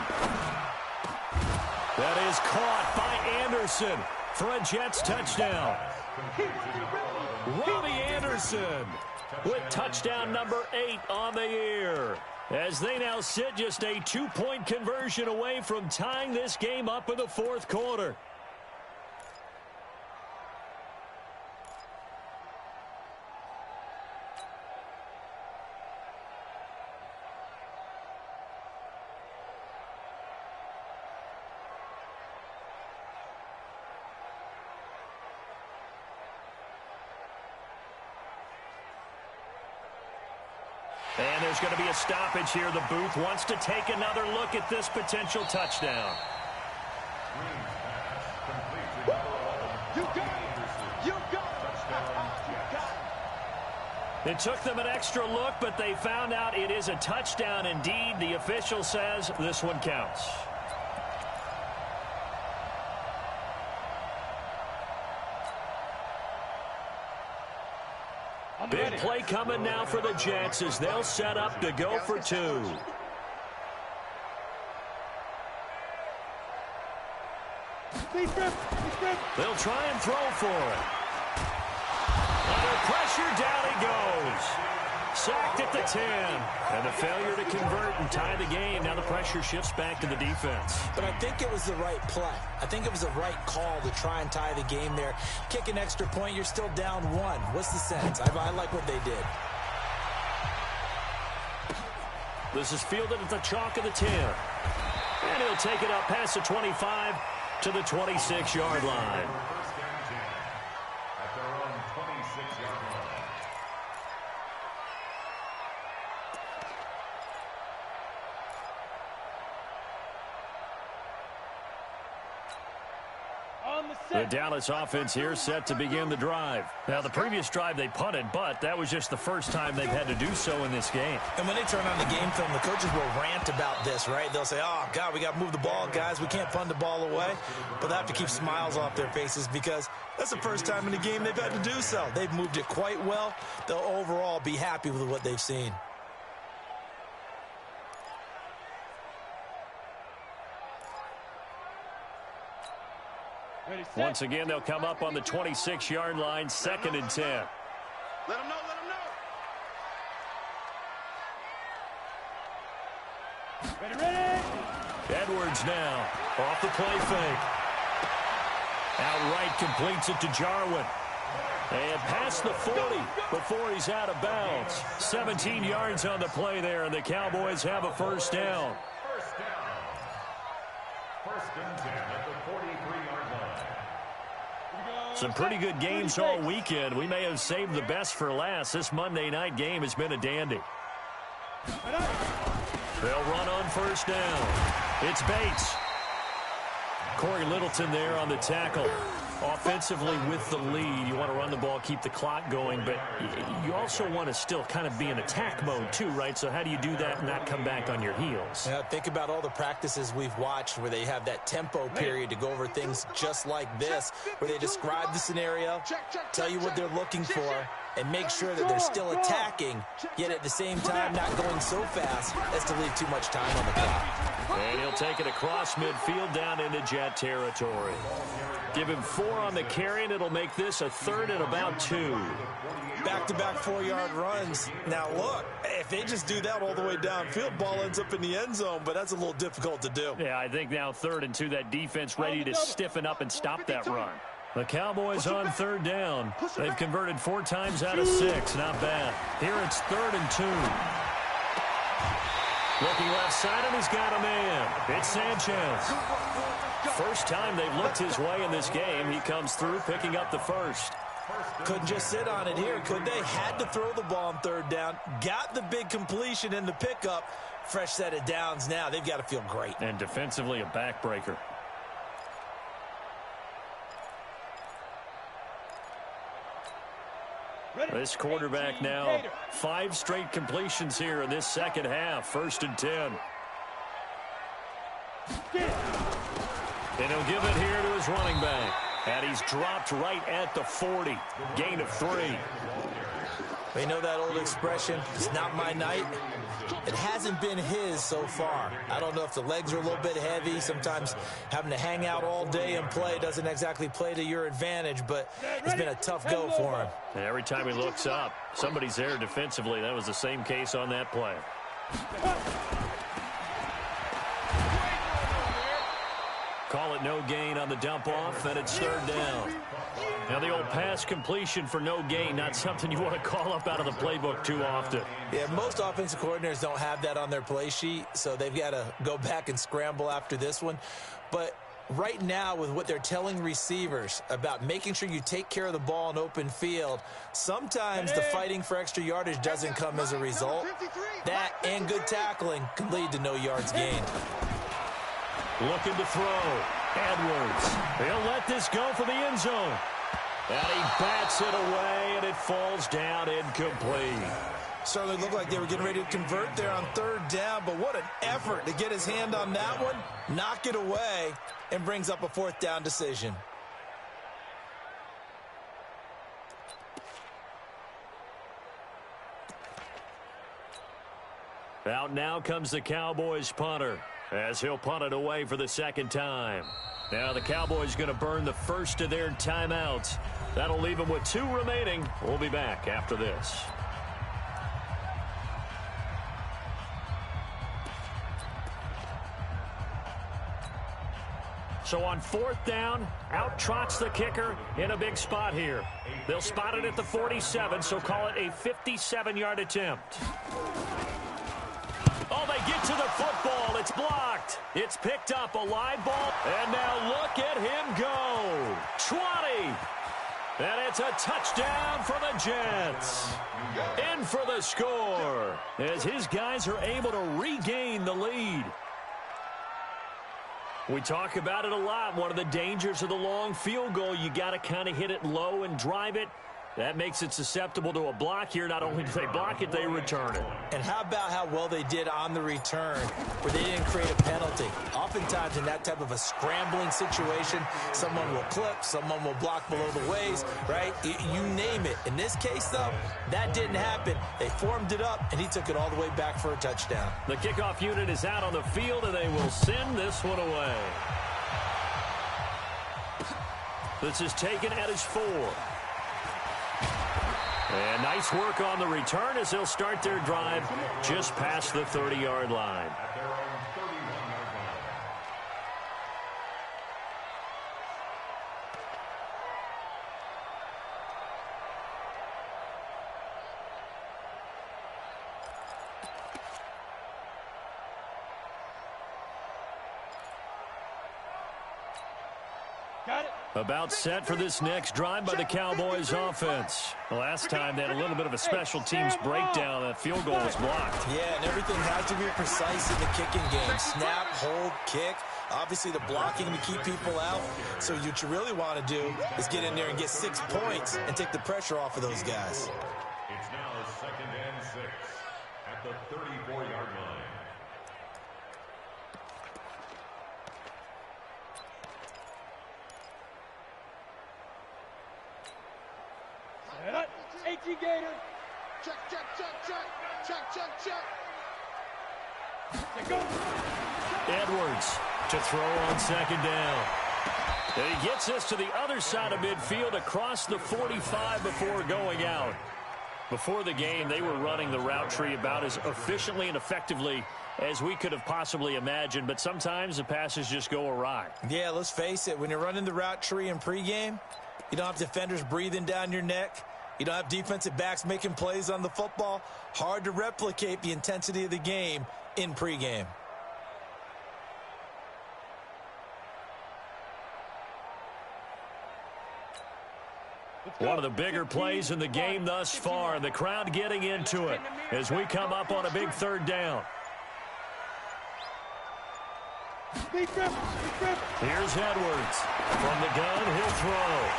That is caught by Anderson for a Jets touchdown. Robbie Anderson with touchdown number 8 on the year. As they now sit just a 2-point conversion away from tying this game up in the 4th quarter. And there's going to be a stoppage here. The booth wants to take another look at this potential touchdown. You got it. You got it. It took them an extra look, but they found out it is a touchdown indeed. The official says this one counts. Big play coming now for the Jets as they'll set up to go for 2. They'll try and throw for it. Under pressure, down he goes. Sacked at the 10. And the failure to convert and tie the game. Now the pressure shifts back to the defense. But I think it was the right play. I think it was the right call to try and tie the game there. Kick an extra point, you're still down 1. What's the sense? I like what they did. This is fielded at the chalk of the 10. And he'll take it up past the 25 to the 26-yard line. First down 10 at their own 26-yard line. The Dallas offense here set to begin the drive. Now, the previous drive they punted, but that was just the first time they've had to do so in this game. And when they turn on the game film, the coaches will rant about this, right? They'll say, oh, God, we got to move the ball, guys. We can't punt the ball away. But they have to keep smiles off their faces because that's the first time in the game they've had to do so. They've moved it quite well. They'll overall be happy with what they've seen. Once again, they'll come up on the 26-yard line, 2nd and 10. Let them know, let them know. Ready. Edwards now off the play fake. Outright completes it to Jarwin. And past the 40 before he's out of bounds. 17 yards on the play there, and the Cowboys have a first down. First down. First and 10 at the 43-yard line. Some pretty good games all weekend. We may have saved the best for last. This Monday night game has been a dandy. They'll run on first down. It's Bates. Corey Littleton there on the tackle. Offensively with the lead, you want to run the ball, keep the clock going, but you also want to still kind of be in attack mode too, right? So how do you do that and not come back on your heels? Yeah, think about all the practices we've watched where they have that tempo period to go over things just like this, where they describe the scenario, tell you what they're looking for, and make sure that they're still attacking, yet at the same time not going so fast as to leave too much time on the clock. And he'll take it across midfield down into Jet territory. Give him 4 on the carry, and it'll make this a 3rd and about 2. Back-to-back 4-yard runs. Now, look, if they just do that all the way downfield, ball ends up in the end zone, but that's a little difficult to do. Yeah, I think now 3rd and 2, that defense ready to stiffen up and stop that run. The Cowboys on 3rd down. They've converted 4 times out of 6. Not bad. Here it's 3rd and 2. Looking left side, and he's got a man. It's Sanchez. First time they've looked his way in this game. He comes through, picking up the first. Couldn't just sit on it here, could they? Had to throw the ball on 3rd down. Got the big completion in the pickup. Fresh set of downs now. They've got to feel great. And defensively, a backbreaker. This quarterback now, 5 straight completions here in this second half. 1st and 10. And he'll give it here to his running back. And he's dropped right at the 40. Gain of 3. They know that old expression, it's not my night. It hasn't been his so far. I don't know if the legs are a little bit heavy. Sometimes having to hang out all day and play doesn't exactly play to your advantage, but it's been a tough go for him. And every time he looks up, somebody's there defensively. That was the same case on that play. Call it no gain on the dump off, and it's 3rd down. Now the old pass completion for no gain, not something you want to call up out of the playbook too often. Yeah, most offensive coordinators don't have that on their play sheet, so they've got to go back and scramble after this one. But right now, with what they're telling receivers about making sure you take care of the ball in open field, sometimes the fighting for extra yardage doesn't come as a result. That and good tackling can lead to no yards gained. Looking to throw. Edwards. He'll let this go for the end zone. And he bats it away, and it falls down incomplete. Certainly looked like they were getting ready to convert there on 3rd down, but what an effort to get his hand on that one, knock it away, and brings up a 4th down decision. Out now comes the Cowboys punter. as he'll punt it away for the second time. Now the Cowboys going to burn the first of their timeouts. That'll leave them with 2 remaining. We'll be back after this. So on 4th down, out trots the kicker in a big spot here. They'll spot it at the 47, so call it a 57-yard attempt. Oh, they get to the football. It's blocked. It's picked up, a live ball. And now look at him go. 20. And it's a touchdown for the Jets. In for the score as his guys are able to regain the lead. We talk about it a lot. One of the dangers of the long field goal, you got to kind of hit it low and drive it. That makes it susceptible to a block here. Not only do they block it, they return it. And how about how well they did on the return where they didn't create a penalty? Oftentimes in that type of a scrambling situation, someone will clip, someone will block below the waist, right? You name it. In this case, though, that didn't happen. They formed it up, and he took it all the way back for a touchdown. The kickoff unit is out on the field, and they will send this one away. This is taken at his 4. And nice work on the return as they'll start their drive just past the 30-yard line. At their own 31-yard line. Got it. About set for this next drive by the Cowboys offense. The last time they had a little bit of a special teams breakdown. That field goal was blocked. Yeah, and everything has to be precise in the kicking game. Snap, hold, kick. Obviously the blocking to keep people out. So what you really want to do is get in there and get 6 points and take the pressure off of those guys. It's now 2nd and 6 at the 34-yard line. Set up. 18 Gator. Check, check, check, check. Check, check, check. Let go. Edwards to throw on 2nd down. And he gets this to the other side of midfield across the 45 before going out. Before the game, they were running the route tree about as efficiently and effectively as we could have possibly imagined, but sometimes the passes just go awry. Yeah, let's face it. When you're running the route tree in pregame, you don't have defenders breathing down your neck. You don't have defensive backs making plays on the football. Hard to replicate the intensity of the game in pregame. One of the bigger plays in the game thus far, and the crowd getting into it as we come up on a big 3rd down. Here's Edwards. From the gun, he'll throw.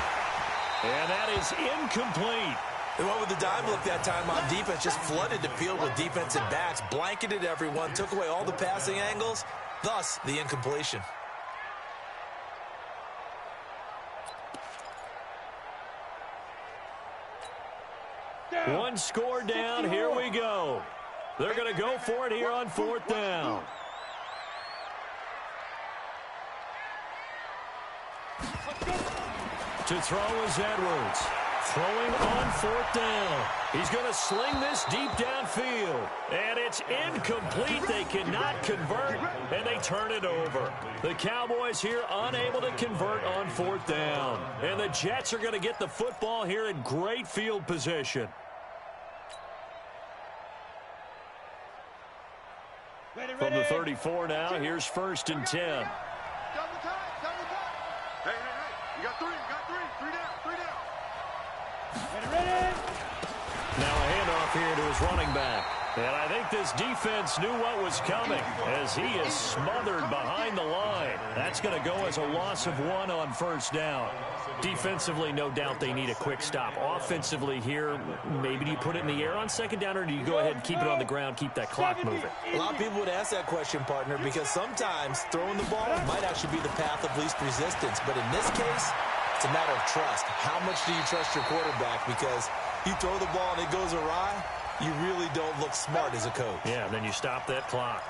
And that is incomplete. They went with the dime look that time on defense, just flooded the field with defensive backs, blanketed everyone, took away all the passing angles, thus the incompletion. One score down, here we go. They're going to go for it here on 4th down. To throw is Edwards. Throwing on 4th down. He's going to sling this deep downfield. And it's incomplete. They cannot convert, and they turn it over. The Cowboys here unable to convert on 4th down. And the Jets are going to get the football here in great field position. From the 34 now, here's 1st and 10. Double time, double time. Hey, hey, hey. You got 3, three down. Ready. Now a handoff here to his running back. And I think this defense knew what was coming as he is smothered behind the line. That's going to go as a loss of 1 on 1st down. Defensively, no doubt they need a quick stop. Offensively here, maybe do you put it in the air on 2nd down, or do you go ahead and keep it on the ground, keep that clock moving? A lot of people would ask that question, partner, because sometimes throwing the ball might actually be the path of least resistance. But in this case, it's a matter of trust. How much do you trust your quarterback? Because you throw the ball and it goes awry, you really don't look smart as a coach. Yeah, and then you stop that clock.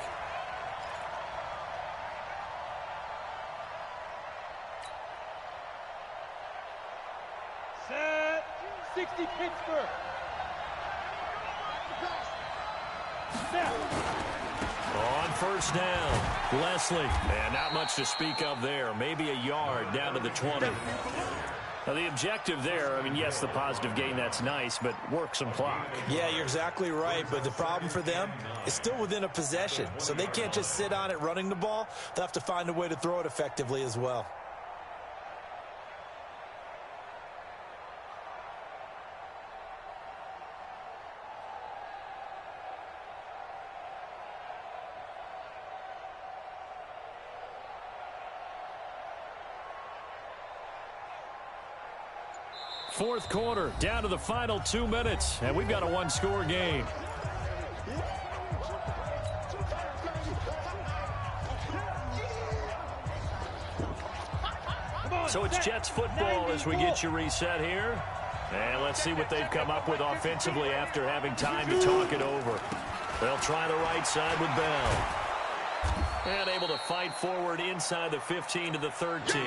60 Pittsburgh. Snap. On first down, Leslie. And not much to speak of there. Maybe a yard down to the 20. Now, the objective there, I mean, yes, the positive gain, that's nice, but work some clock. Yeah, you're exactly right, but the problem for them is still within a possession, so they can't just sit on it running the ball. They'll have to find a way to throw it effectively as well. Fourth quarter, down to the final 2 minutes, and we've got a one-score game. So it's Jets football as we get you reset here. And let's see what they've come up with offensively after having time to talk it over. They'll try the right side with Bell. And able to fight forward inside the 15 to the 13.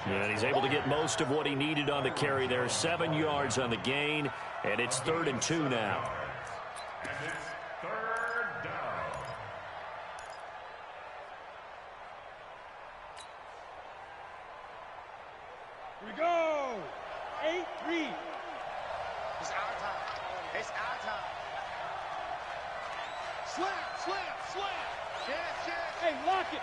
And he's able to get most of what he needed on the carry there. 7 yards on the gain, and it's 3rd and 2 now. And it's 3rd down. Here we go. 8-3. It's our time. It's our time. Slap, slap, slap. Yes, yes. Hey, lock it.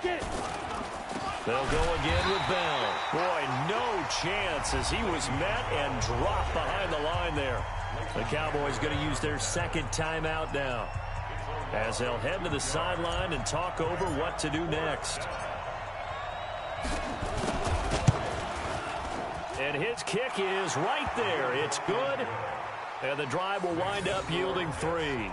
Get it. They'll go again with Bell. Boy, no chance as he was met and dropped behind the line there. The Cowboys going to use their second timeout now, as they'll head to the sideline and talk over what to do next. And his kick is right there. It's good. And the drive will wind up yielding 3.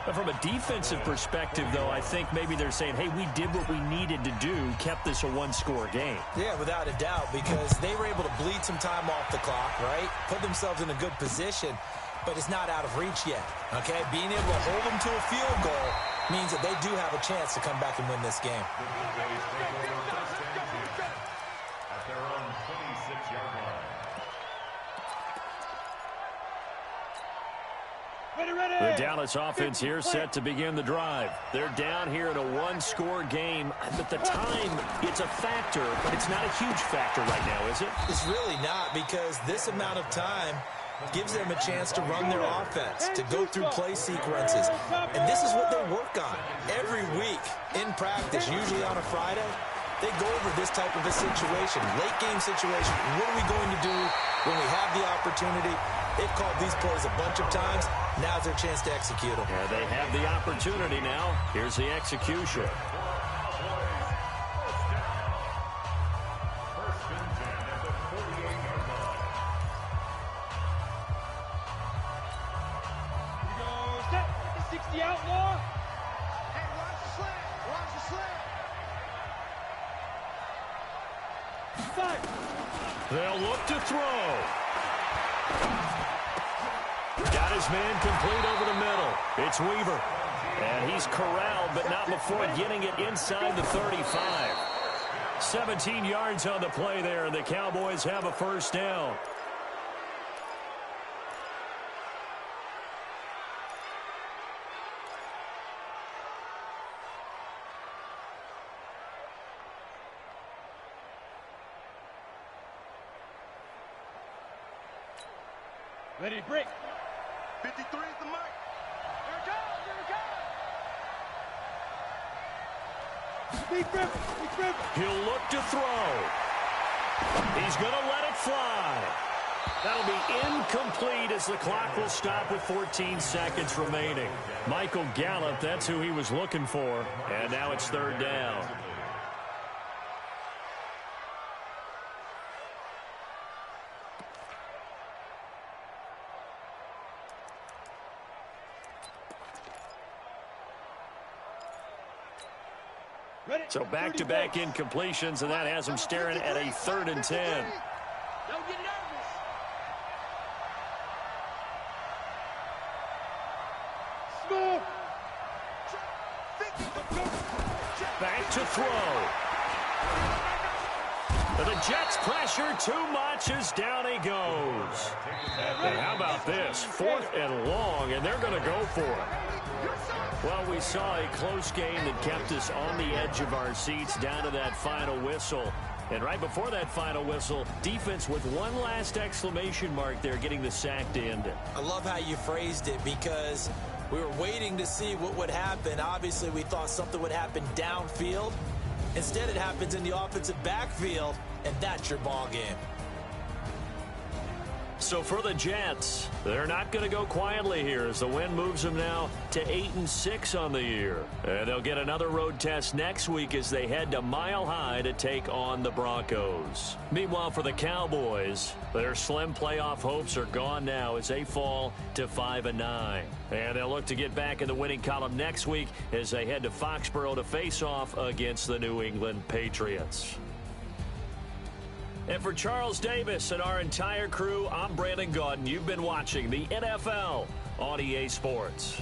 But from a defensive perspective, though, I think maybe they're saying, hey, we did what we needed to do, kept this a one-score game. Yeah, without a doubt, because they were able to bleed some time off the clock, right? Put themselves in a good position, but it's not out of reach yet, okay? Being able to hold them to a field goal means that they do have a chance to come back and win this game. At their own 26-yard line. The Dallas offense here set to begin the drive. They're down here in a one-score game. But the time, it's a factor, but it's not a huge factor right now, is it? It's really not, because this amount of time gives them a chance to run their offense, to go through play sequences. And this is what they work on every week in practice, usually on a Friday. They go over this type of a situation, late game situation. What are we going to do when we have the opportunity? They've called these plays a bunch of times. Now's their chance to execute them. Yeah, they have the opportunity now. Here's the execution. First and 10 at the 48-yard line. Here we go. Step. 60 outlaw. Hey, watch the slant. Watch the slant. Side. They'll look to throw. Got his man complete over the middle. It's Weaver. And he's corralled, but not before getting it inside the 35. 17 yards on the play there, and the Cowboys have a first down. Ready to break. 53 is the mark. Here it goes. Here it goes. Big River. Big River. He'll look to throw. He's going to let it fly. That'll be incomplete as the clock will stop with 14 seconds remaining. Michael Gallup, that's who he was looking for. And now it's 3rd down. So back-to-back incompletions, and that has him staring at a 3rd and 10. Don't get nervous. Small. to throw. The Jets pressure too much as down he goes. And how about this? 4th and long, and they're going to go for it. Well, we saw a close game that kept us on the edge of our seats down to that final whistle. And right before that final whistle, defense with one last exclamation mark there, getting the sack to end it. I love how you phrased it, because we were waiting to see what would happen. Obviously, we thought something would happen downfield. Instead, it happens in the offensive backfield, and that's your ball game. So for the Jets, they're not going to go quietly here as the win moves them now to 8-6 on the year. And they'll get another road test next week as they head to Mile High to take on the Broncos. Meanwhile, for the Cowboys, their slim playoff hopes are gone now as they fall to 5-9. And they'll look to get back in the winning column next week as they head to Foxborough to face off against the New England Patriots. And for Charles Davis and our entire crew, I'm Brandon Gaudin. You've been watching the NFL on EA Sports.